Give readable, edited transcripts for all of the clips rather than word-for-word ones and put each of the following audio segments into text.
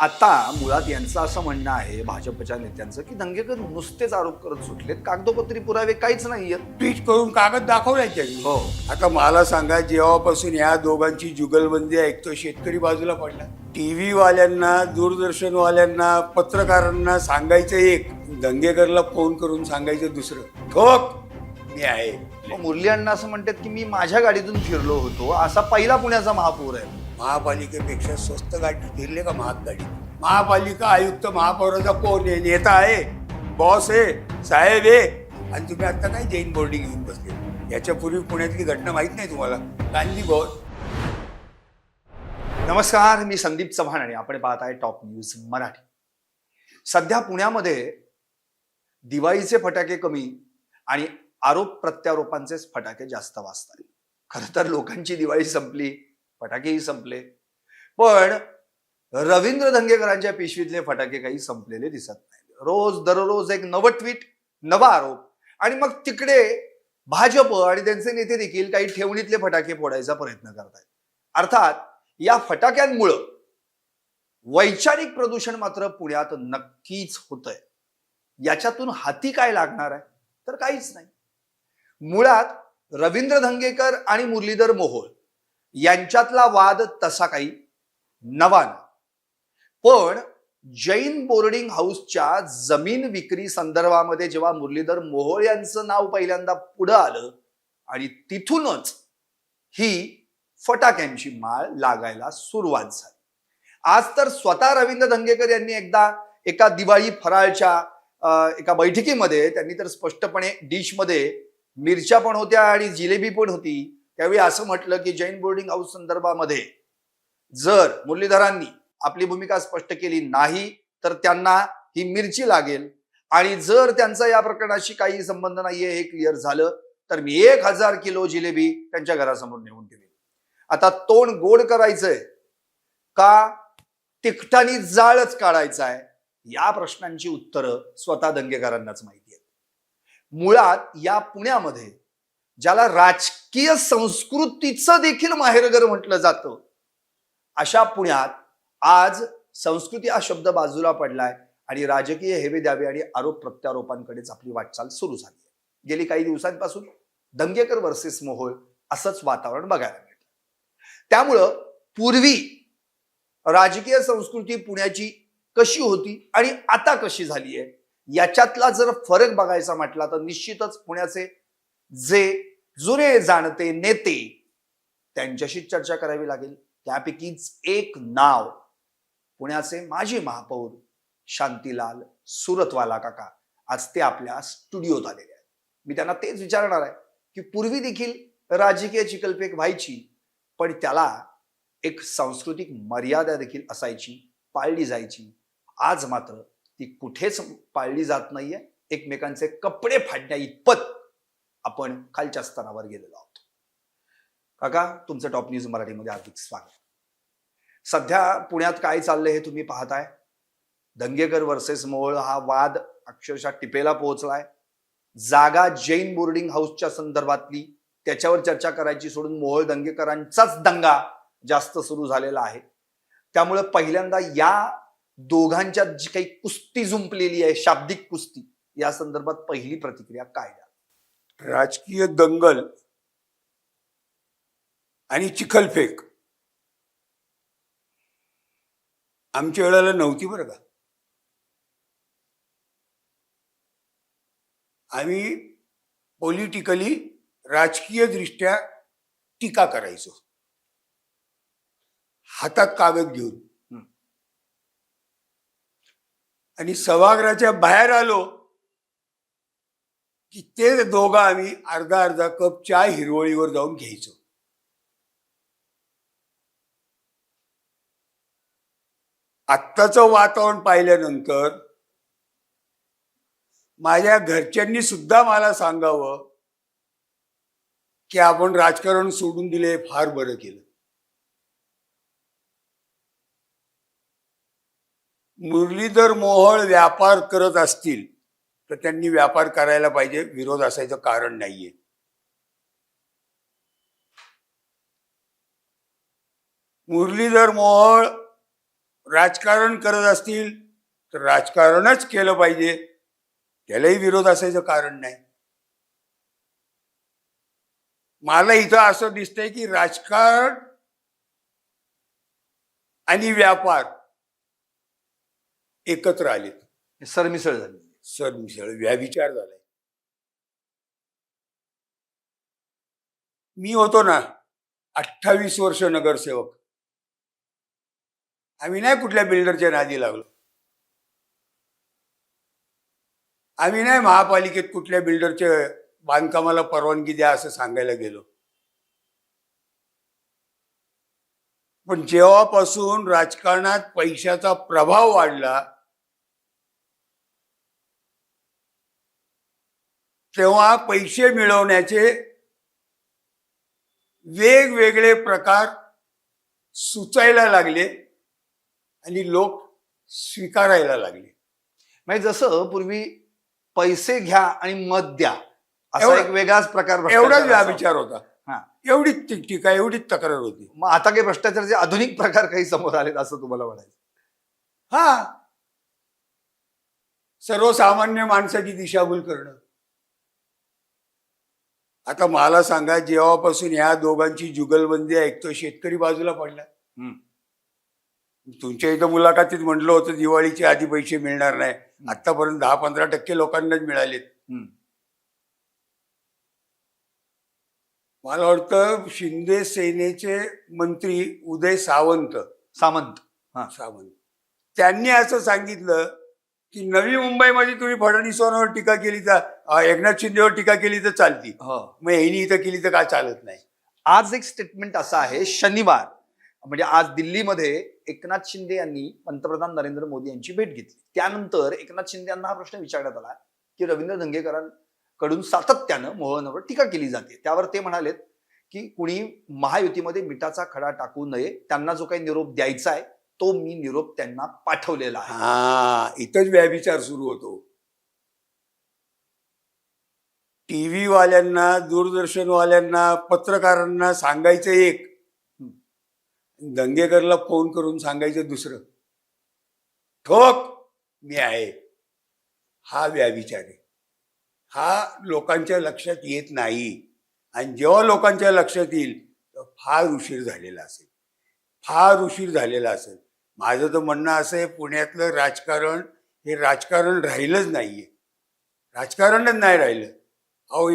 आता मुळात यांचं असं म्हणणं आहे भाजपच्या नेत्यांचं की दंगेकर नुसतेच आरोप करत सुटलेत, कागदोपत्री पुरावे काहीच नाहीयेत. ट्विट करून कागद दाखवलाय त्यांनी. हो. आता मला सांगा, जेव्हापासून ह्या दोघांची जुगलबंदी ऐकतो शेतकरी बाजूला पडला. टीव्ही वाल्यांना, दूरदर्शन वाल्यांना, पत्रकारांना सांगायचं एक, दंगेकरला फोन करून सांगायचं दुसरं. ठोक मी आहे. मग मुरली अण्णा असं म्हणतात की मी माझ्या गाडीतून फिरलो होतो, असा पहिला पुण्याचा महापौर आहे. महापालिकेपेक्षा स्वस्त गाडी फिरले का महाग गाडी? महापालिका आयुक्त महापौराचा कोण आहे? नेता आहे, बॉस आहे, साहेब आहे. आणि तुम्ही आता काय जैन बोर्डिंग घेऊन बसले? याच्यापूर्वी पुण्यातली घटना माहित नाही तुम्हाला? गांधी भवन. नमस्कार, मी संदीप चव्हाण आणि आपण पाहत आहे टॉप न्यूज मराठी. सध्या पुण्यामध्ये दिवाळीचे फटाके कमी आणि आरोप प्रत्यारोपांचेच फटाके जास्त वाजतात. खरं तर लोकांची दिवाळी संपली, फटाकेही संपले, पण रवींद्र धंगेकरांच्या पिशवीतले फटाके काही संपलेले दिसत नाही. रोज दररोज एक नवं ट्विट, नवा आरोप, आणि मग तिकडे भाजप आणि त्यांचे नेते देखील काही ठेवणीतले फटाके फोडायचा प्रयत्न करतायत. अर्थात या फटाक्यांमुळं वैचारिक प्रदूषण मात्र पुण्यात नक्कीच होतंय. याच्यातून हाती काय लागणार आहे? तर काहीच नाही. मुळात रवींद्र धंगेकर आणि मुरलीधर मोहोळ यांच्यातला वाद तसा काही नवा नाही, पण जैन बोर्डिंग हाऊसच्या जमीन विक्री संदर्भामध्ये जेव्हा मुरलीधर मोहोळ यांचं नाव पहिल्यांदा पुढं आलं आणि तिथूनच ही फटाक्यांची माळ लागायला सुरुवात झाली. आज तर स्वतः रवींद्र धंगेकर यांनी एकदा एका दिवाळी फराळच्या एका बैठकीमध्ये त्यांनी तर स्पष्टपणे डिशमध्ये मिरच्या पण होत्या आणि जिलेबी पण होती. त्यावेळी असं म्हटलं की जैन बोर्डिंग हाऊस संदर्भामध्ये जर मुरलीधरांनी आपली भूमिका स्पष्ट केली नाही तर त्यांना ही मिरची लागेल, आणि जर त्यांचा या प्रकरणाशी काही संबंध नाहीये हे क्लिअर झालं तर मी 1000 किलो जिलेबी त्यांच्या घरासमोर नेऊन ठेवेल. आता तोंड गोड करायचंय का तिखटानी जाळच काढायचा आहे, या प्रश्नांची उत्तरं स्वतः दंगेकरांनाच माहिती आहेत. मुळात या पुण्यामध्ये ज्याला राजकीय संस्कृतीचं देखील माहेरघर म्हटलं जातं, अशा पुण्यात आज संस्कृती हा शब्द बाजूला पडलाय आणि राजकीय हेवे द्यावे आणि आरोप प्रत्यारोपांकडेच आपली वाटचाल सुरू झाली आहे. गेली काही दिवसांपासून दंगेकर वर्सेस मोहोळ असंच वातावरण बघायला मिळतं. त्यामुळं पूर्वी राजकीय संस्कृती पुण्याची कशी होती आणि आता कशी झाली आहे, याच्यातला जर फरक बघायचा म्हटला तर निश्चितच पुण्याचे जे जुने जाणते नेते त्यांच्याशी चर्चा करावी लागेल. त्यापैकीच एक नाव पुण्याचे माजी महापौर शांतीलाल सुरतवाला काका. आज ते आपल्या स्टुडिओत आलेले आहेत. मी त्यांना तेच विचारणार आहे की पूर्वी देखील राजकीय चिकलपेक व्हायची, पण त्याला एक सांस्कृतिक मर्यादा देखील असायची, पाळली जायची. आज मात्र ती कुठेच पाळली जात नाहीये. एकमेकांचे कपडे फाडण्या इतपत आपण खालच्या स्तरावर गेलेलो आहोत. काका, तुमचं टॉप न्यूज मराठीमध्ये हार्दिक स्वागत. सध्या पुण्यात काय चाललंय हे तुम्ही पाहताय. दंगेकर वर्सेस मोहोळ हा वाद अक्षरशः टिपेला पोहोचलाय. जागा जैन बोर्डिंग हाऊसच्या संदर्भातली त्याच्यावर चर्चा करायची सोडून मोहोळ दंगेकरांचाच दंगा जास्त सुरू झालेला आहे. त्यामुळे पहिल्यांदा या दोघांच्यात जी काही कुस्ती जुंपलेली आहे, शाब्दिक कुस्ती, या संदर्भात पहिली प्रतिक्रिया काय द्या? राजकीय दंगल आणि चिखलफेक आमच्या वेळेला नव्हती बरं का. आम्ही पॉलिटिकली राजकीय दृष्ट्या टीका करायचो, हातात कागद घेऊन, आणि सभागृहाच्या बाहेर आलो की ते दोघं आम्ही अर्धा अर्धा कप चहा हिरवळीवर जाऊन घ्यायचो. आत्ताचं वातावरण पाहिल्यानंतर माझ्या घरच्यांनी सुद्धा मला सांगावं की आपण राजकारण सोडून दिले, फार बरं केलं. मुरलीधर मोहोळ व्यापार करत असतील तर त्यांनी व्यापार करायला पाहिजे, विरोध असायचं कारण नाहीये. मुरलीधर मोहोळ राजकारण करत असतील तर राजकारणच केलं पाहिजे, त्यालाही विरोध असायचं कारण नाही. मला इथं असं दिसतंय की राजकारण आणि व्यापार एकत्र आलेत, सरमिसळ झाली. सरमिसळ, व्याभिचार झालाय. मी होतो ना 28 वर्ष नगरसेवक. आम्ही नाही कुठल्या बिल्डरच्या नादी लागलो. आम्ही नाही महापालिकेत कुठल्या बिल्डरच्या बांधकामाला परवानगी द्या असं सांगायला गेलो. पण जेव्हापासून राजकारणात पैशाचा प्रभाव वाढला तेव्हा पैसे मिळवण्याचे वेगवेगळे प्रकार सुचायला लागले आणि लोक स्वीकारायला लागले. म्हणजे जसं पूर्वी पैसे घ्या आणि मत द्या असा एवढा- एक वेगळाच प्रकार एवढाच भ्रष्टाचाराचा व्याविचार होता, हा. एवढीच टीका, एवढीच तक्रार होती. मग आता काही भ्रष्टाचाराचे आधुनिक प्रकार काही समोर आलेत असं तुम्हाला म्हणायचं? हा, सर्वसामान्य माणसाची दिशाभूल करणं. आता मला सांगा, जेव्हापासून ह्या दोघांची जुगलबंदी ऐकतो शेतकरी बाजूला पडला. तुमच्या इथं मुलाखतीत म्हटलं होतं दिवाळीच्या आधी पैसे मिळणार नाही, आतापर्यंत 10-15% लोकांनाच मिळालेत. मला वाटतं शिंदे सेनेचे मंत्री उदय सावंत त्यांनी असं सांगितलं की नवी मुंबईमध्ये तुम्ही फडणवीसांवर टीका केली तर, एकनाथ शिंदेवर टीका केली तर चालती, मग यांनी इथं केली तर काय चालत नाही. आज एक स्टेटमेंट असं आहे, शनिवार म्हणजे आज दिल्लीमध्ये एकनाथ शिंदे यांनी पंतप्रधान नरेंद्र मोदी यांची भेट घेतली. त्यानंतर एकनाथ शिंदे यांना हा प्रश्न विचारण्यात आला की रवींद्र धंगेकरांकडून सातत्यानं मोहनवर टीका केली जाते. त्यावर ते म्हणालेत की कुणी महायुतीमध्ये मिठाचा खडा टाकू नये, त्यांना जो काही निरोप द्यायचा आहे तो मी निरोप त्यांना पाठवलेला आहे. हा, इथंच व्याभिचार सुरू होतो. टीव्ही वाल्यांना, दूरदर्शन वाल्यांना, पत्रकारांना सांगायचं एक, दंगेकरला फोन करून सांगायचं दुसरं. ठोक मी आहे. हा व्याभिचार आहे. हा लोकांच्या लक्षात येत नाही, आणि जेव्हा लोकांच्या लक्षात येईल तर फार उशीर झालेला असेल, फार उशीर झालेला असेल. माझं तर म्हणणं असं आहे, पुण्यातलं राजकारण हे राजकारण राहिलंच नाहीये, राजकारणच नाही राहिलं. अहो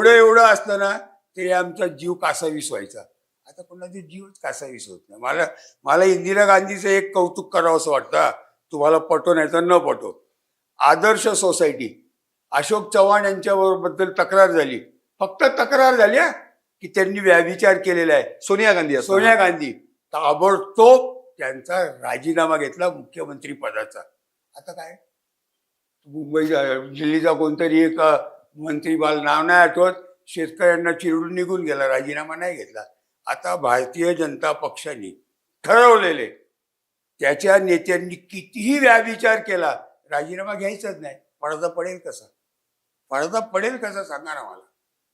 एवढं असतं ना तरी आमचा जीव कासावीस व्हायचा. आता कोणाचा जीवच कासावीस होत नाही. मला इंदिरा गांधीचं एक कौतुक करावं असं वाटतं, तुम्हाला पटो नाही तर न पटो. आदर्श सोसायटी, अशोक चव्हाण यांच्याबद्दल तक्रार झाली, फक्त तक्रार झाली की त्यांनी व्याभिचार केलेला आहे. सोनिया गांधी ताबडतोब त्यांचा राजीनामा घेतला मुख्यमंत्री पदाचा. आता काय, दिल्लीचा कोणतरी एक मंत्री, मला नाव नाही आठवत, शेतकऱ्यांना चिरडून निघून गेला, राजीनामा नाही घेतला. आता भारतीय जनता पक्षाने ठरवलेले, त्याच्या नेत्यांनी कितीही व्याभिचार केला राजीनामा घ्यायचाच नाही. पडदा पडेल कसा सांगा ना मला,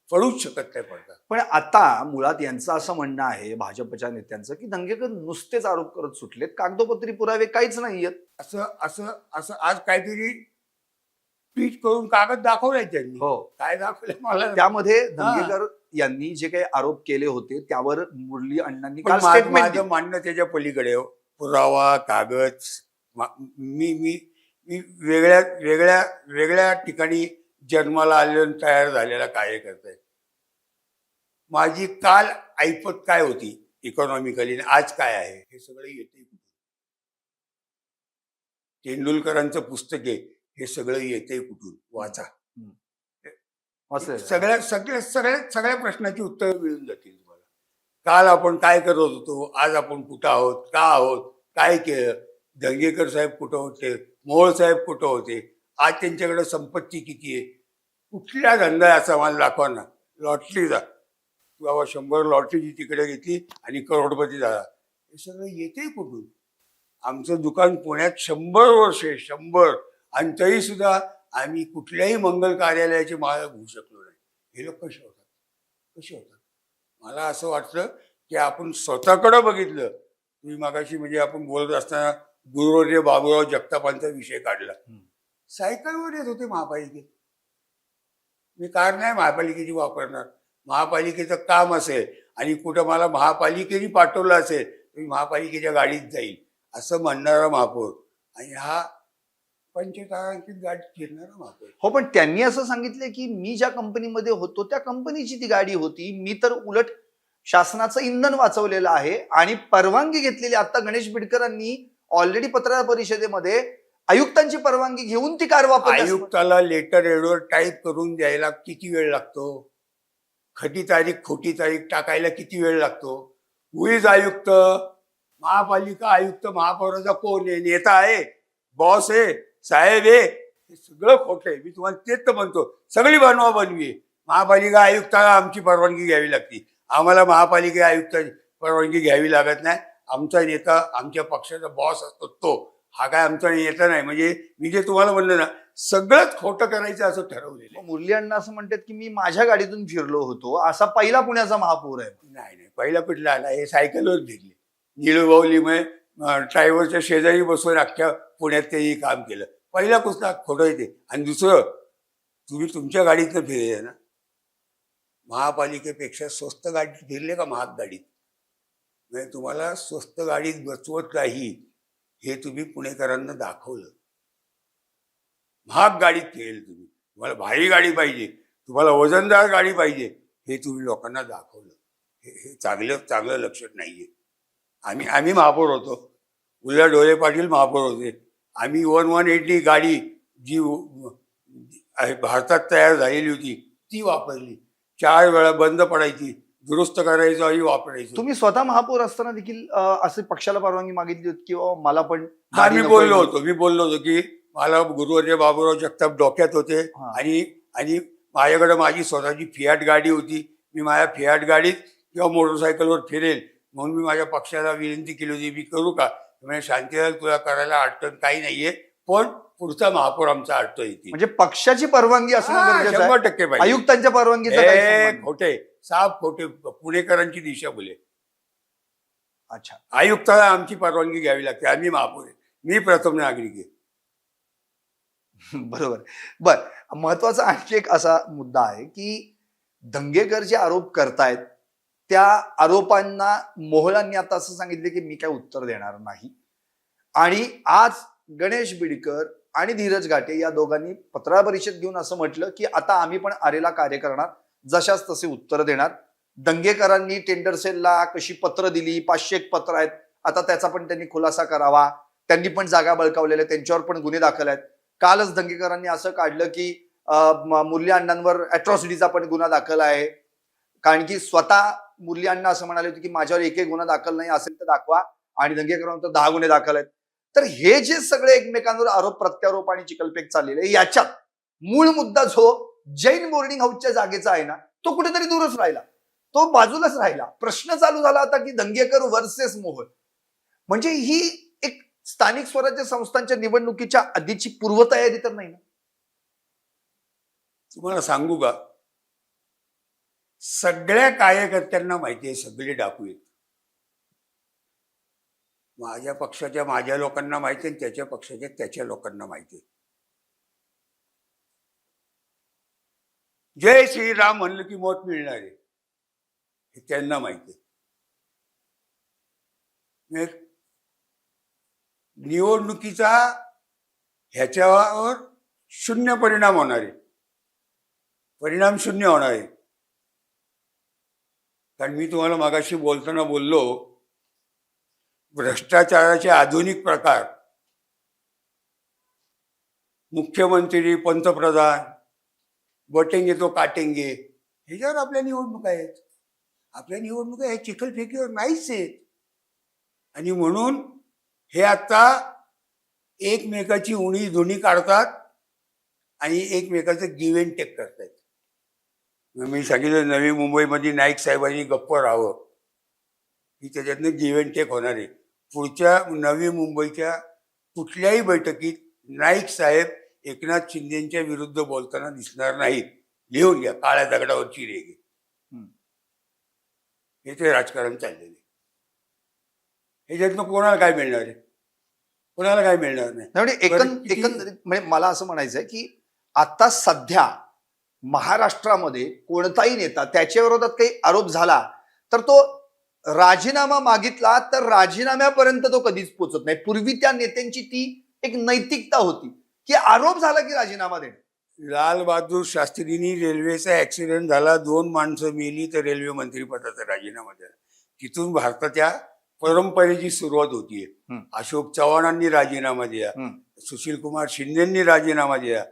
पडूच शकत नाही पडदा. पण आता मुळात यांचं असं म्हणणं आहे भाजपच्या नेत्यांचं की दंगेकर नुसतेच आरोप करत सुटलेत, कागदोपत्री पुरावे काहीच नाहीयेत. असं आज काहीतरी ट्विट करून कागद दाखवलाय त्यांनी. हो, काय दाखवलंय मला त्यामध्ये दंगेकर यांनी जे काही आरोप केले होते त्यावर मुरली अण्णांनी काल स्टेटमेंट माझं मानणं त्याच्या पलीकडे हो. पुरावा, कागद, मी वेगळ्या ठिकाणी जन्माला आलेला, तयार झालेला कार्यकर्ता आहे. माझी काल ऐपत काय होती इकॉनॉमिकली, आज काय आहे, हे सगळं येते. तेंडुलकरांचं पुस्तक आहे, हे सगळं येते कुठून, वाचा. सगळ्या प्रश्नाची उत्तरं मिळून जातील तुम्हाला. काल आपण काय करत होतो, आज आपण कुठं आहोत, का आहोत, काय केलं, दंगेकर साहेब कुठं होते, मोहोळ साहेब कुठं होते, आज त्यांच्याकडे संपत्ती किती आहे, कुठल्या धंदा असा मला दाखवा ना. लॉटरीचा बाबा 100 लॉटरीची तिकडे घेतली आणि करोडपती झाला, हे सगळं येते कुठून. आमचं दुकान पुण्यात 100 वर्ष आहे, 100, आणि तरी सुद्धा आम्ही कुठल्याही मंगल कार्यालयाची माळ घेऊ शकलो नाही. हे लोक कसे होतात. मला असं वाटतं की आपण स्वतःकडे बघितलं तुम्ही मागाशी म्हणजे आपण बोलत असताना गुरुवर्य बाबूराव जगतापांचा विषय काढला. सायकलवर येत होते महापालिकेत. मी कार नाही महापालिकेची वापरणार. महापालिकेचं काम असेल आणि कुठं मला महापालिकेने पाठवलं असेल तर मी महापालिकेच्या गाडीत जाईल असं म्हणणारा महापौर आणि हा पंचतारांकित गाडी फिरणारा महापौर. हो, पण त्यांनी असं सांगितलं की मी ज्या कंपनीमध्ये होतो त्या कंपनीची ती गाडी होती, मी तर उलट शासनाचं इंधन वाचवलेलं आहे आणि परवानगी घेतलेली. आता गणेश बिडकरांनी ऑलरेडी पत्रकार परिषदेमध्ये आयुक्तांची परवानगी घेऊन ती कार वापरली. आयुक्ताला लेटर एडवर टाईप करून द्यायला किती वेळ लागतो? खरी तारीख खोटी तारीख टाकायला किती वेळ लागतो? हुईज आयुक्त? महापालिका आयुक्त महापौराचा कोण आहे? नेता आहे, बॉस आहे, साहेब आहे? हे सगळं खोटं आहे. मी तुम्हाला तेच तर म्हणतो, सगळी बनवा बनवी आहे. महापालिका आयुक्ताला आमची परवानगी घ्यावी लागते. आम्हाला महापालिका आयुक्ताची परवानगी घ्यावी लागत नाही. आमचा नेता आमच्या पक्षाचा बॉस असतो तो. हा काय आमचा नेता नाही. म्हणजे मी जे तुम्हाला म्हणलं ना, सगळंच खोटं करायचं असं ठरवलेलं आहे. मुरली अण्णा असं म्हणतात की मी माझ्या गाडीतून फिरलो होतो, असा पहिला पुण्याचा महापौर आहे. नाही नाही, पहिला कुठला आला? हे सायकलवर फिरले. निळूबावलीमुळे ड्रायव्हरच्या शेजारी बसून अख्ख्या पुण्यात त्यांनी काम केलं. पहिला कुठला खोटं येते. आणि दुसरं, तुम्ही तुमच्या गाडीतनं फिरले ना, महापालिकेपेक्षा स्वस्त गाडीत फिरले का महाग गाडीत? म्हणजे तुम्हाला स्वस्त गाडीत बसवत नाही हे तुम्ही पुणेकरांना दाखवलं. महाग गाडीत फिरेल तुम्ही. तुम्हाला भारी गाडी पाहिजे, तुम्हाला वजनदार गाडी पाहिजे, हे तुम्ही लोकांना दाखवलं. हे चांगलं लक्षण नाहीये. आम्ही महापौर होतो. उल्हा डोळे पाटील महापौर होते. आम्ही 118 गाडी जी भारतात तयार झालेली होती ती वापरली. 4 वेळा बंद पडायची, दुरुस्त करायचो आणि वापरायचो. तुम्ही स्वतः महापौर असताना देखील असे पक्षाला परवानगी मागितली होती किंवा मला पण मी बोललो होतो की मला गुरुवर्य बाबूराव जगताप डोक्यात होते आणि माझ्याकडे माझी स्वतःची फियाट गाडी होती. मी माझ्या फियाट गाडीत किंवा मोटरसायकलवर फिरेल म्हणून मी माझ्या पक्षाला विनंती केली होती, मी करू का? म्हणजे शांतीलाल तुला करायला अडचण काही नाहीये, पण पुढचा महापौर आमचा अडचण येते. म्हणजे पक्षाची परवानगी असणं गरजेचं आहे. 100% पाहिजे. आयुक्तांच्या परवानगीचा काही संबंध नाही. खोटे, साफ खोटे, पुणेकरांची दिशा बोले. अच्छा, आयुक्ताला आमची परवानगी घ्यावी लागते. आम्ही महापौर आहे, मी प्रथम नागरिक आहे. बरोबर. बर, महत्वाचा आणखी एक असा मुद्दा आहे की दंगेकर जे आरोप करतायत त्या आरोपांना मोहलांनी आता असं सांगितलं की मी काय उत्तर देणार नाही. आणि आज गणेश बिडकर आणि धीरज घाटे या दोघांनी पत्रकार परिषद घेऊन असं म्हटलं की आता आम्ही पण आरेला कार्य करणार, जशाच तसे उत्तर देणार. दंगेकरांनी टेंडर सेलला कशी पत्र दिली, 501 पत्र आहेत, आता त्याचा पण त्यांनी खुलासा करावा. त्यांनी पण जागा बळकावलेल्या, त्यांच्यावर पण गुन्हे दाखल आहेत. कालच दंगेकरांनी असं काढलं की मुरली अण्णांवर अॅट्रॉसिटीचा पण गुन्हा दाखल आहे. कारण की स्वतः मुरली अण्णा असं म्हणाले होते की माझ्यावर एकही गुन्हा दाखल नाही असेल तर दाखवा, आणि दंगेकरांवर 10 गुन्हे दाखल आहेत. तर हे जे सगळे एकमेकांवर आरोप प्रत्यारोप आणि चिकलपेक चाललेले आहे, याच्यात मूळ मुद्दा जो जैन बोर्डिंग हाऊसच्या जागेचा आहे ना, तो कुठेतरी दूरच राहिला, तो बाजूलाच राहिला. प्रश्न चालू झाला आता की दंगेकर वर्सेस मोहोळ. म्हणजे ही एक स्थानिक स्वराज्य संस्थांच्या निवडणुकीच्या आधीची पूर्वतयारी तर नाही ना? तुम्हाला सांगू का, सगळ्या कार्यकर्त्यांना माहिती आहे सगळे डाकू आहेत. माझ्या पक्षाच्या माझ्या लोकांना माहिती आहे, त्याच्या पक्षाच्या त्याच्या लोकांना माहिती आहे. जय श्रीराम म्हणलं की मत मिळणार आहे हे त्यांना माहिती आहे. निवडणुकीचा ह्याच्यावर शून्य परिणाम होणार आहे, परिणाम शून्य होणार आहे. कारण मी तुम्हाला मागाशी बोलताना बोललो, भ्रष्टाचाराचे आधुनिक प्रकार, मुख्यमंत्री, पंतप्रधान, बटेंगे तो काटेंगे, ह्याच्यावर आपल्या निवडणुका आहेत. आपल्या निवडणुका हे चिखलफेकीवर नाहीच आहेत. आणि म्हणून हे आता एकमेकाची उणी धुणी काढतात आणि एकमेकाचं गिव्ह अँड टेक करतायत. मी सांगितलं नवी मुंबईमध्ये नाईक साहेबांनी गप्प राहावं, की त्याच्यातनं गिव्ह अँड टेक होणार आहे. पुढच्या नवी मुंबईच्या कुठल्याही बैठकीत नाईक साहेब एकनाथ शिंदेच्या विरुद्ध बोलताना दिसणार नाहीत. लिहून घ्या, काळ्या दगडावरची रेघ. हे ते राजकारण चाललेले. ह्याच्यातनं कोणाला काय मिळणार आहे? कोणाला काय मिळणार नाही. म्हणजे एकंदरीत म्हणजे मला असं म्हणायचं आहे की आता सध्या महाराष्ट्रामध्ये कोणताही नेता त्याच्या विरोधात काही आरोप झाला तर तो राजीनामा मागितला तर राजीनाम्यापर्यंत तो कधीच पोचत नाही. पूर्वी त्या नेत्यांची ती एक नैतिकता होती की आरोप झाला की राजीनामा देणे. लाल बहादूर शास्त्रींनी रेल्वेचा ऍक्सिडेंट झाला, 2 माणसं मेली, तर रेल्वे मंत्रीपदाचा राजीनामा दिला. तिथून भारताच्या परंपरेची सुरुवात होतीये. अशोक चव्हाणांनी राजीनामा दिला, सुशील कुमार शिंदेंनी राजीनामा दिला.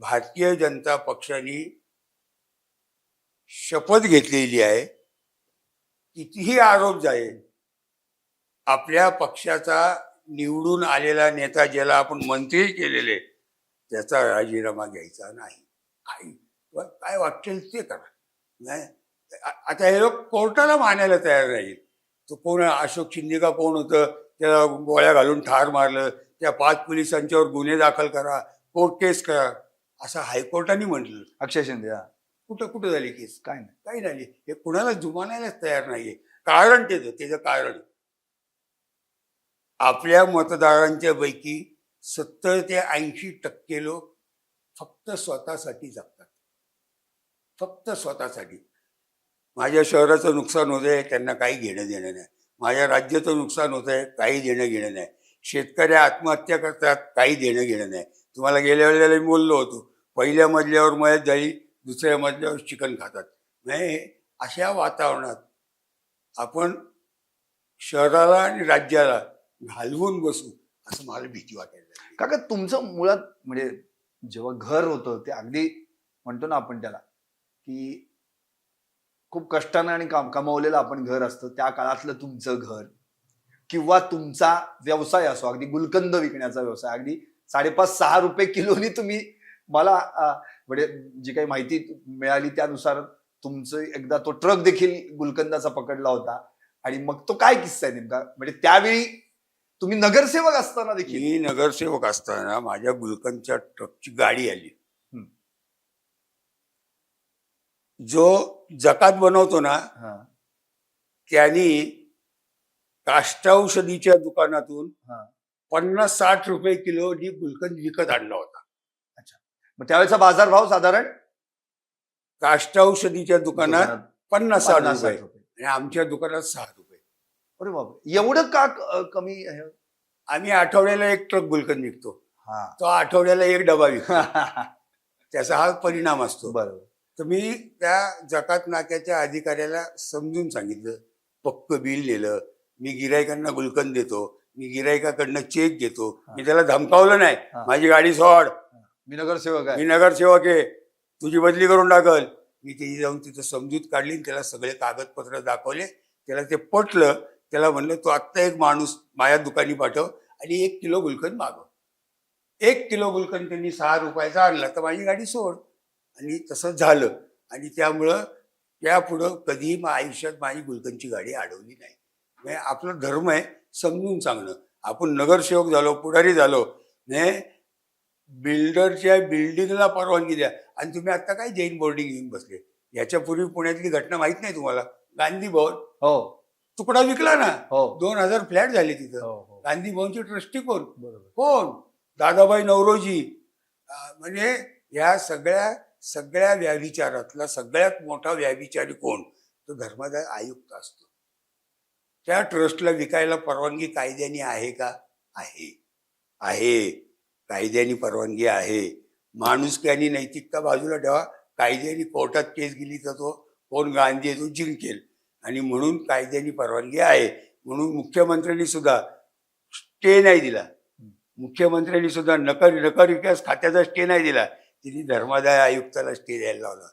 भारतीय जनता पक्षाने शपथ घेतलेली आहे, कितीही आरोप जाईल, आपल्या पक्षाचा निवडून आलेला नेता ज्याला आपण मंत्री केलेले त्याचा राजीनामा घ्यायचा नाही. काही काय वाटेल ते करा. नाही आता हे लोक कोर्टाला मानायला तयार राहील. तो कोण अशोक शिंदे का कोण होतं, त्याला गोळ्या घालून ठार मारलं, त्या 5 पोलिसांच्यावर गुन्हे दाखल करा, कोर्ट केस करा, असं हायकोर्टाने म्हटलं. अक्षय शिंदे कुठं झाली केस? काय नाही, काही झाली. हे कुणाला जुमानायलाच तयार नाहीये. कारण त्याचं कारण आपल्या मतदारांच्या पैकी 70 ते 80% लोक फक्त स्वतःसाठी जगतात, फक्त स्वतःसाठी. माझ्या शहराचं नुकसान होत आहे, त्यांना काही घेणं देणं नाही. माझ्या राज्याचं नुकसान होत आहे, काही देणं घेणं नाही. शेतकरी आत्महत्या करतात, काही देणं घेणं नाही. तुम्हाला गेल्या वेळेला मी बोललो होतो, पहिल्या मजल्यावर मयत झाली, दुसऱ्या मजल्यावर चिकन खातात. नाही, अशा वातावरणात आपण शहराला आणि राज्याला घालवून बसू असं मला भीती वाटायला लागली. काका तुमचं मुळात म्हणजे जेव्हा घर होतं ते अगदी म्हणतो ना आपण त्याला की खूप कष्टानं आणि कमावलेलं आपण घर असतं, त्या काळातलं तुमचं घर किंवा तुमचा व्यवसाय असो, अगदी गुलकंद विकण्याचा व्यवसाय, अगदी 5.5-6 रुपये किलोनी तुम्ही मला म्हणजे जी काही माहिती मिळाली त्यानुसार तुमचं एकदा तो ट्रक देखील गुलकंदाचा पकडला होता. आणि मग तो काय किस्सा आहे नेमका? म्हणजे त्यावेळी तुम्ही नगरसेवक असताना देखील. मी नगरसेवक असताना माझ्या गुलकंदच्या ट्रकची गाडी आली. जो जकात बनवतो ना त्यांनी काष्टौषधीच्या दुकानातून 50-60 रुपये किलो गुलकंद विकत आणला होता. अच्छा, मग त्यावेळेचा बाजारभाव साधारण काष्टौषधीच्या दुकानात 50-60 रुपये रुपये आणि आमच्या दुकानात 6 रुपये. अरे बाबा, एवढं का कमी आहे? आम्ही आठवड्याला 1 ट्रक गुलकंद विकतो, तो आठवड्याला 1 डबा विकतो. त्याचा हा परिणाम असतो. बरोबर. तर मी त्या जकात नाक्याच्या अधिकाऱ्याला समजून सांगितलं, पक्क बिल लिहिलं, मी गिरायकांना गुलकंद देतो, मी गिरायकाकडनं चेक घेतो. मी त्याला धमकावलं नाही, माझी गाडी सोड, मी नगरसेवक आहे, मी नगरसेवक आहे, तुझी बदली करून टाकल. मी तिथे जाऊन तिथं समजूत काढली, त्याला सगळे कागदपत्र दाखवले, त्याला ते पटलं. त्याला म्हणलं, तू आत्ता एक माणूस माझ्या दुकानी पाठव आणि 1 किलो गुलकंद मागव. 1 किलो गुलकंद त्यांनी 6 रुपयाचा आणला, तर माझी गाडी सोड. आणि तसं झालं. आणि त्यामुळं त्यापुढं कधीही आयुष्यात माझी गुलकंदची गाडी अडवली नाही. म्हणजे आपला धर्म आहे समजून सांगणं. आपण नगरसेवक झालो, पुढारी झालो, नाही बिल्डरच्या बिल्डिंगला परवानगी द्या. आणि तुम्ही आता काय जैन बोर्डिंग घेऊन बसले? याच्यापूर्वी पुण्यातली घटना माहित नाही तुम्हाला? गांधी भवन हो तुकडा विकला ना, हो 2000 फ्लॅट झाले तिथं. हो. गांधी भवनचे ट्रस्टी कोण? बरोबर. कोण? दादाबाई नवरोजी. म्हणजे या सगळ्या व्याभिचारातला सगळ्यात मोठा व्याभिचारी कोण? तो धर्मादाय आयुक्त असतो. त्या ट्रस्टला विकायला परवानगी कायद्याने आहे का? आहे. कायद्याने परवानगी आहे. माणुसकी आणि नैतिकता बाजूला ठेवा. कायद्याने कोर्टात केस गेली तर तो कोण गांधी आहे तो जिंकेल. आणि म्हणून कायद्याने परवानगी आहे. म्हणून मुख्यमंत्र्यांनी सुद्धा स्टे नाही दिला. मुख्यमंत्र्यांनी सुद्धा नगर विकास खात्याचा स्टे नाही दिला. तिने धर्मादाय आयुक्ताला स्टे द्यायला लावला.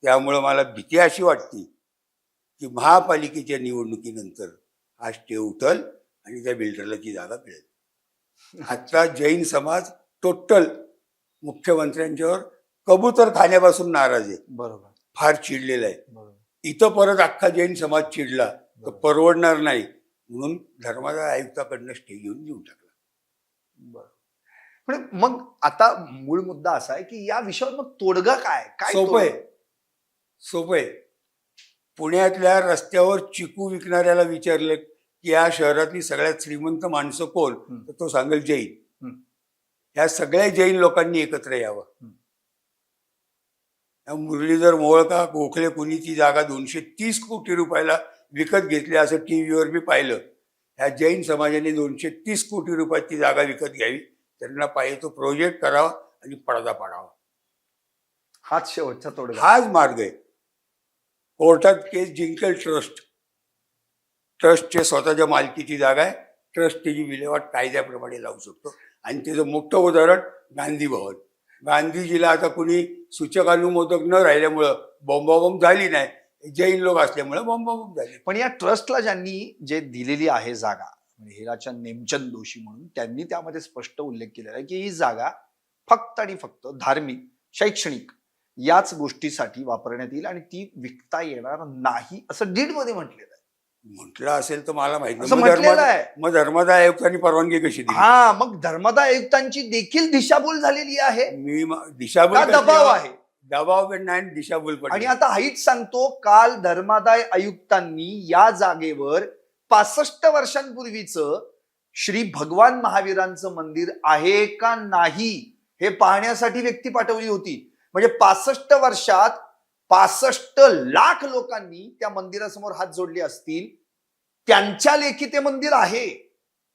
त्यामुळं मला भीती अशी वाटते की महापालिकेच्या निवडणुकीनंतर हा स्टे उठल आणि त्या बिल्डरला ती जागा मिळेल. आता जैन समाज टोटल मुख्यमंत्र्यांच्यावर कबूतर खाण्यापासून नाराज आहे. बरोबर. फार चिडलेला आहे. बरोबर. इथं परत अख्खा जैन समाज चिडला तर परवडणार नाही. म्हणून धर्मादाय आयुक्ताकडनं स्टे घेऊन टाकला. बरोबर. पण मग आता मूळ मुद्दा असा आहे की या विषयावर मग तोडगा काय? सोपं आहे. पुण्यातल्या रस्त्यावर चिकू विकणाऱ्याला विचारलं की या शहरातली सगळ्यात श्रीमंत माणसं कोण, तर तो सांगेल जैन. ह्या सगळ्या जैन लोकांनी एकत्र यावं. मुरलीधर मोहोळ का गोखले कुणी ती जागा 230 कोटी रुपयाला विकत घेतली असं टीव्हीवर मी पाहिलं. ह्या जैन समाजाने 230 कोटी रुपयात ती जागा विकत घ्यावी, त्यांना पाहिजे तो प्रोजेक्ट करावा आणि पडदा पाडावा. हाच शेवटचा तोडगा. हाच मार्ग आहे. कोर्टात केस जिंकेल ट्रस्टचे स्वतःच्या मालकीची जागा आहे, ट्रस्ट त्याची विल्हेवाट कायद्याप्रमाणे लावू शकतो. आणि त्याचं मोठं उदाहरण गांधी भवन. गांधीजीला आता कुणी सूचकानुमोदक न राहिल्यामुळं बॉम्बाबॉम्ब झाली नाही, जैन लोक असल्यामुळे बॉम्बाबॉम्ब झाली. पण या ट्रस्टला ज्यांनी जे दिलेली आहे जागा, म्हणजे हिराचंद नेमचंद दोशी म्हणून, त्यांनी त्यामध्ये स्पष्ट उल्लेख केलेला आहे की ही जागा फक्त आणि फक्त धार्मिक, शैक्षणिक याच गोष्टीसाठी वापरण्यात येईल आणि ती विकता येणार नाही असं डीड मध्ये म्हटलेलं आहे. म्हटलं असेल तर मला माहिती असं म्हटलेलं आहे. मग धर्मादाय आयुक्तांनी परवानगी कशी दिली? हा, मग धर्मादाय आयुक्तांची देखील दिशाभूल झालेली आहे. दिशाभूल का दबाव आहे? दबाव नाही, दिशाभूल पण. आणि आता हाईच सांगतो, काल धर्मादाय आयुक्तांनी या जागेवर 65 वर्षांपूर्वीच श्री भगवान महावीरांचं मंदिर आहे का नाही हे पाहण्यासाठी व्यक्ती पाठवली होती. म्हणजे 65 वर्षात 65 लाख लोकांनी त्या मंदिरासमोर हात जोडले असतील. त्यांच्या लेखी ते मंदिर आहे,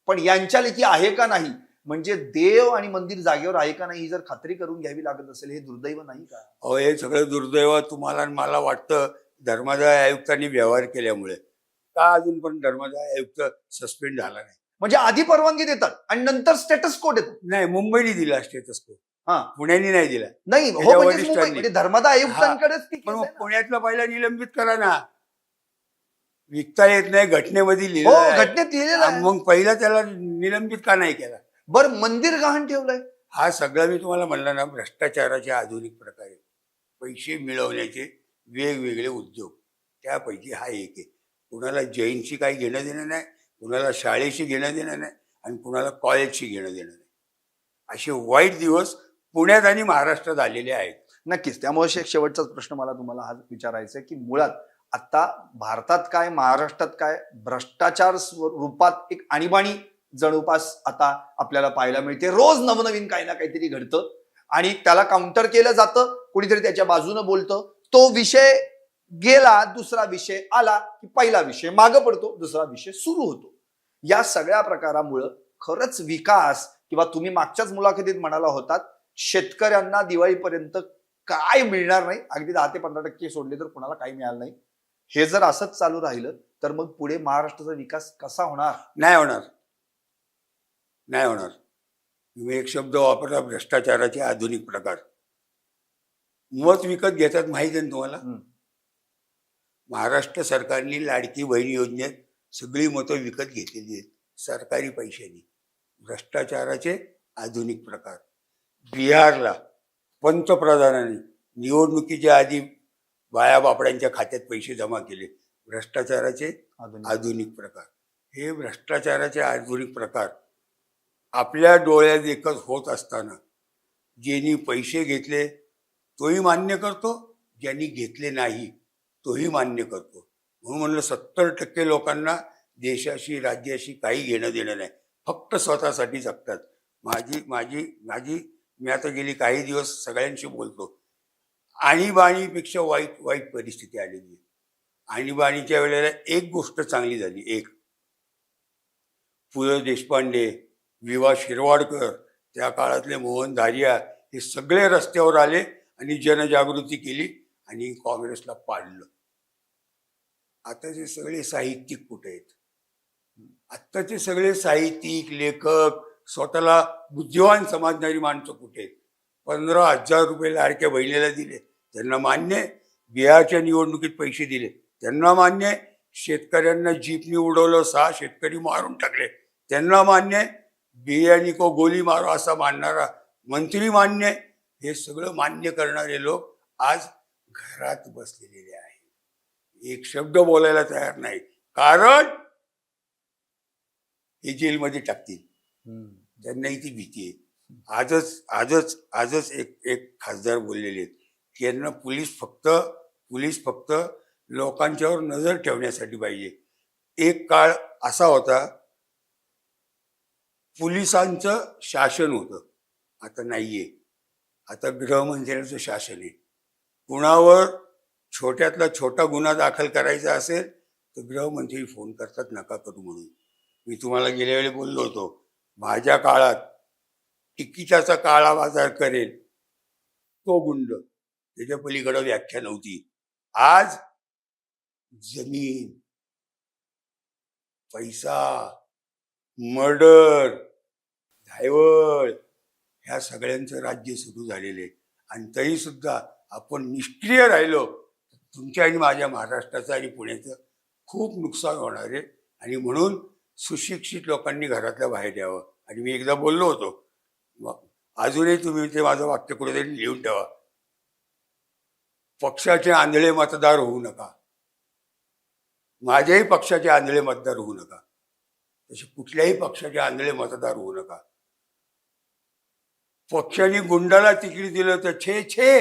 पण यांच्या लेखी आहे का नाही, म्हणजे देव आणि मंदिर जागेवर आहे का नाही ही जर खात्री करून घ्यावी लागत असेल, हे दुर्दैव नाही का? अहो, हे सगळं दुर्दैव तुम्हाला आणि मला वाटतं धर्मादाय आयुक्तांनी व्यवहार केल्यामुळे. का अजून पण धर्मादाय आयुक्त सस्पेंड झाला नाही? म्हणजे आधी परवानगी देतात आणि नंतर स्टेटस को देतात. नाही, मुंबईने दिला स्टेटस को, हा, पुण्याने नाही दिला. नाही हो, त्याच्या म्हणजे वरिष्ठांनी. मुंबई, म्हणजे धर्मादाय आयुक्तांकडेच ती पण केस मग आहे ना. पुण्यातला पहिला निलंबित करा ना. विकता येत नाही घटनेमध्ये हो, लिहिलं आहे. घटनेत लिहिलेलं आहे. मग पहिला त्याला निलंबित का नाही केला? बरं, मंदिर गहाण ठेवलंय. हा सगळा मी तुम्हाला म्हणलं ना, भ्रष्टाचाराचे आधुनिक प्रकार आहेत. पैसे मिळवण्याचे वेगवेगळे उद्योग, त्यापैकी हा एक आहे. कुणाला जैनशी काही घेणं देणं नाही, कुणाला शाळेशी घेणं देणं नाही, आणि कुणाला कॉलेजशी घेणं देणं नाही. असे वाईट दिवस पुण्यात आणि महाराष्ट्रात आलेले आहेत. नक्कीच. त्यामुळे शेवटचाच प्रश्न मला तुम्हाला हा विचारायचा आहे की मुळात आता भारतात काय, महाराष्ट्रात काय, भ्रष्टाचार रूपात एक आणीबाणी जणूपास आता आपल्याला पाहायला मिळते. रोज नवनवीन काही ना काहीतरी घडतं आणि त्याला काउंटर केलं जातं, कोणीतरी त्याच्या बाजूनं बोलतं, तो विषय गेला, दुसरा विषय आला की पहिला विषय मागं पडतो, दुसरा विषय सुरू होतो. या सगळ्या प्रकारामुळं खरंच विकास, किंवा तुम्ही मागच्याच मुलाखतीत म्हणाला होतात शेतकऱ्यांना दिवाळीपर्यंत काय मिळणार नाही, अगदी 10 ते 15% सोडले तर कुणाला काही मिळालं नाही, हे जर असंच चालू राहिलं तर मग पुढे महाराष्ट्राचा विकास कसा होणार? नाही होणार, नाही होणार. तुम्ही एक शब्द वापरला, भ्रष्टाचाराचे आधुनिक प्रकार. मत विकत घेतात, माहिती आहे ना तुम्हाला? महाराष्ट्र सरकारने लाडकी बहीण योजनेत सगळी मतं विकत घेतलेली आहेत सरकारी पैशांनी. भ्रष्टाचाराचे आधुनिक प्रकार. बिहारला पंतप्रधानांनी निवडणुकीच्या आधी बायाबापड्यांच्या खात्यात पैसे जमा केले. भ्रष्टाचाराचे आधुनिक प्रकार. हे भ्रष्टाचाराचे आधुनिक प्रकार आपल्या डोळ्यात देखत होत असताना ज्यांनी पैसे घेतले तोही मान्य करतो, ज्यांनी घेतले नाही तोही मान्य करतो. म्हणून म्हणलं 70% लोकांना देशाशी, राज्याशी काही घेणं देणं नाही, फक्त स्वतःसाठी जगतात. मी आता गेली काही दिवस सगळ्यांशी बोलतो. आणीबाणीपेक्षा वाईट परिस्थिती आलेली आहे. आणीबाणीच्या वेळेला एक गोष्ट चांगली झाली. एक, पु ल देशपांडे, विवा शिरवाडकर, त्या काळातले मोहन धारिया, हे सगळे रस्त्यावर आले आणि जनजागृती केली आणि काँग्रेसला पाडलं. आताचे सगळे साहित्यिक कुठे आहेत? आत्ताचे सगळे साहित्यिक, लेखक, स्वतःला बुद्धिवान समजणारी माणसं कुठे आहेत? 15,000 रुपये लाडक्या बहिणीला दिले, त्यांना मान्य. बिहारच्या निवडणुकीत पैसे दिले, त्यांना मान्य. शेतकऱ्यांना जीपनी उडवलं, 6 शेतकरी मारून टाकले, त्यांना मान्य. बियाणी को गोली मारो असा मानणारा मंत्री मान्य. हे सगळं मान्य करणारे लोक आज घरात बसलेले आहेत, एक शब्द बोलायला तयार नाही, कारण हे जेलमध्ये टाकतील. त्यांनाही ती भीती आहे. आजच एक खासदार बोललेले आहेत की यांना पोलीस फक्त लोकांच्यावर नजर ठेवण्यासाठी पाहिजे. एक काळ असा होता, पोलिसांचं शासन होतं, आता नाहीये. आता गृहमंत्र्यांचं शासन आहे. कुणावर छोट्यातला छोटा गुन्हा दाखल करायचा असेल तर गृहमंत्री फोन करतात, नका करू म्हणून. मी तुम्हाला गेल्या वेळी बोललो होतो, माझ्या काळात तिकिटाचा काळा बाजार करेल तो गुंड, त्याच्या पलीकडे व्याख्या नव्हती. आज जमीन, पैसा, मर्डर, धायवळ ह्या सगळ्यांचं राज्य सुरू झालेलं आहे. आणि तरी सुद्धा आपण निष्क्रिय राहिलो, तुमच्या आणि माझ्या महाराष्ट्राचं आणि पुण्याचं खूप नुकसान होणार आहे. आणि म्हणून सुशिक्षित लोकांनी घरातल्या बाहेर यावं. आणि मी एकदा बोललो होतो, अजूनही तुम्ही ते माझं वाक्य कुठेतरी लिहून ठेवा, पक्षाचे आंधळे मतदार होऊ नका, माझ्याही पक्षाचे आंधळे मतदार होऊ नका, तसे कुठल्याही पक्षाचे आंधळे मतदार होऊ नका. पक्षाने गुंडाला तिकीट दिलं तर छे छे,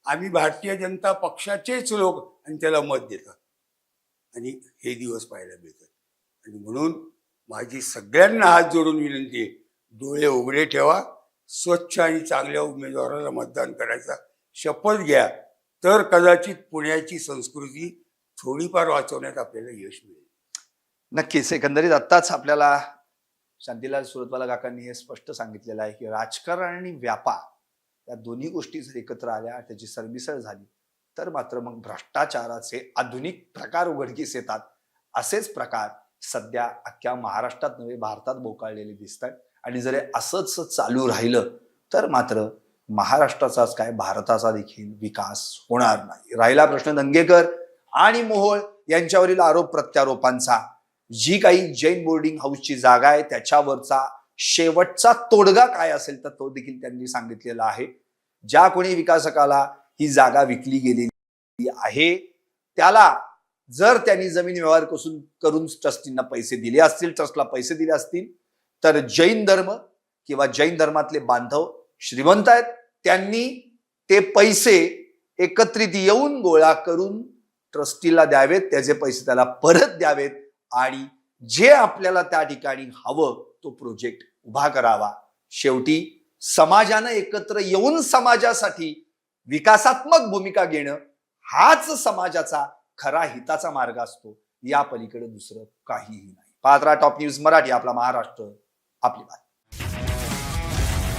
आम्ही भारतीय जनता पक्षाचेच लोक, आणि त्याला मत देतात. आणि हे दिवस पाहायला मिळतात. आणि म्हणून माझी सगळ्यांना हात जोडून विनंती आहे, डोळे उघडे ठेवा, स्वच्छ आणि चांगल्या उमेदवाराला मतदान करायचा शपथ घ्या, तर कदाचित पुण्याची संस्कृती थोडीफार वाचवण्यात आपल्याला यश मिळेल. नक्कीच. एकंदरीत आत्ताच आपल्याला शांतीलाल सुरतवाला काकांनी हे स्पष्ट सांगितलेलं आहे की राजकारण आणि व्यापार या दोन्ही गोष्टी जर एकत्र आल्या, त्याची सरमिसळ झाली, तर मात्र मग भ्रष्टाचाराचे आधुनिक प्रकार उघडकीस येतात. असेच प्रकार सध्या अख्ख्या महाराष्ट्रात नव्हे, भारतात बोकाळलेले दिसत आहेत. आणि जर असंच चालू राहिलं तर मात्र महाराष्ट्राचाच काय, भारताचा देखील विकास होणार नाही. राहिला प्रश्न दंगेकर आणि मोहोळ यांच्यावरील आरोप प्रत्यारोपांचा, जी काही जैन बोर्डिंग हाऊसची जागा आहे त्याच्यावरचा शेवटचा तोडगा काय असेल तर तो देखील त्यांनी सांगितलेला आहे. ज्या कोणी विकासकाला ही जागा विकली गेलेली आहे त्याला जर त्यांनी जमीन व्यवहार करून ट्रस्टींना पैसे दिले असतील, ट्रस्टला पैसे दिले असतील, तर जैन धर्म किंवा जैन धर्मातले बांधव श्रीमंत आहेत, त्यांनी ते पैसे एकत्रित येऊन गोळा करून ट्रस्टीला द्यावेत, त्याचे पैसे त्याला परत द्यावेत आणि जे आपल्याला त्या ठिकाणी हवं तो प्रोजेक्ट उभा करावा. शेवटी समाजानं एकत्र येऊन समाजासाठी विकासात्मक भूमिका घेणं हाच समाजाचा खरा हिताचा मार्ग असतो. या पलीकडे दुसरं काहीही नाही. पाहत राहा टॉप न्यूज मराठी, आपला महाराष्ट्र, आपली बात.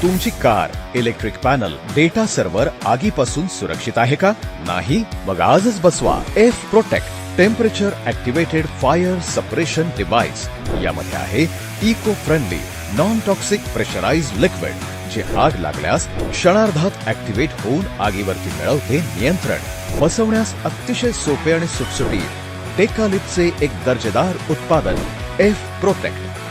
तुमची car, electric panel, data server आगीपासून सुरक्षित आहे का? नाही? मग आजच बसवा F protect temperature activated fire suppression device. यामध्ये आहे eco friendly non toxic pressurised liquid, जे आग लागल्यास क्षणार्धात ऍक्टिव्हेट होऊन आगीवरती मिळवते नियंत्रण. बसवण्यास अतिशय सोपे आणि सुटसुटीत. टेकालिपचे एक दर्जेदार उत्पादन एफ प्रोटेक्ट.